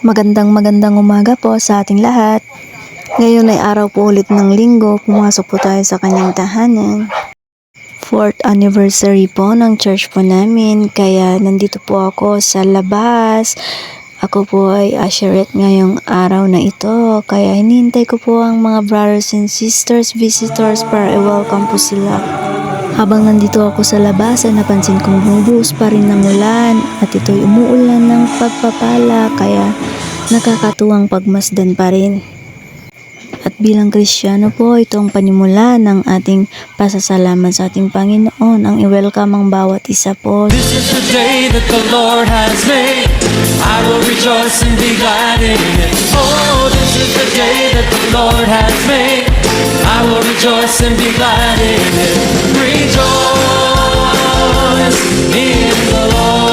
Magandang umaga po sa ating lahat. Ngayon ay araw po ulit ng linggo, pumasok po tayo sa kanyang tahanan. 4th anniversary po ng church po namin, kaya nandito po ako sa labas. Ako po ay usherette ngayong araw na ito, kaya hinihintay ko po ang mga brothers and sisters, visitors para i-welcome po sila. Habang nandito ako sa labas ay napansin kong bumubuhos pa rin ng ulan at ito'y umuulan ng pagpapala, kaya nakakatuwang pagmasdan pa rin. At bilang Kristiyano po, itong panimula ng ating pasasalamat sa ating Panginoon, ang i-welcome ang bawat isa po. This is the day that the Lord has made. I will rejoice and be glad in it. Oh, this is the day that the Lord has made. I will rejoice and be glad in it. Rejoice in the Lord.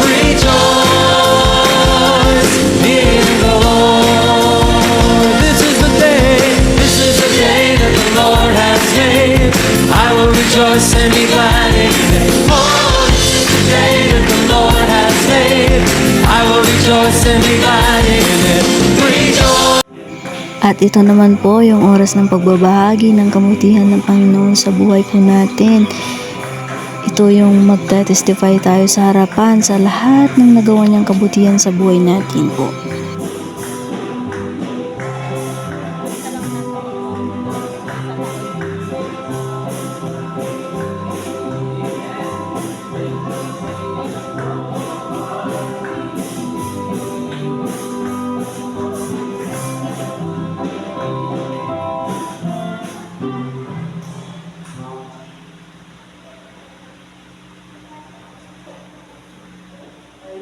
Rejoice in the Lord. This is the day that the Lord has made. I will rejoice and be glad in it. Oh, this is the day that the Lord has made. I will rejoice and be glad in it. Rejoice. At ito naman po yung oras ng pagbabahagi ng kabutihan ng Panginoon sa buhay po natin. Ito yung magta-testify tayo sa harapan sa lahat ng nagawa niyang kabutihan sa buhay natin po.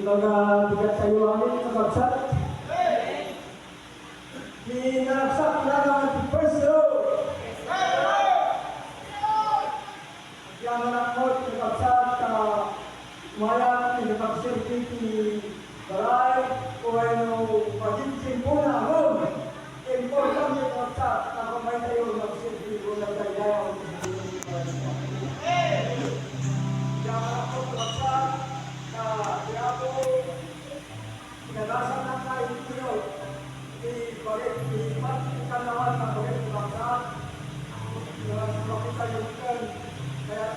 Mga bigat sa iyo amin, nabagsak. Hinabsak na naman si Perso. Yang anak mo, nabagsak sa umayang, nabagsilpi si Balay, o ay no, pagkinsin po na home. Important yung nabagsak, nakamay tayo, nabagsilpi po na tayo. Yang anak mo, nabagsak, Diabo, pinagasan ng kain niyo, ibalik, ikan naman ng balik bangsa, makita yung ikan, kaya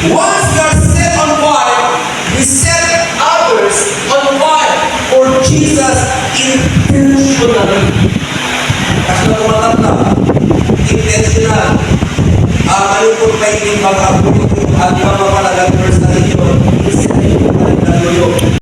once you are set on fire, we set others on fire for Jesus intentionally. Kasi intentional. Ano po kayo yung mag-abulit at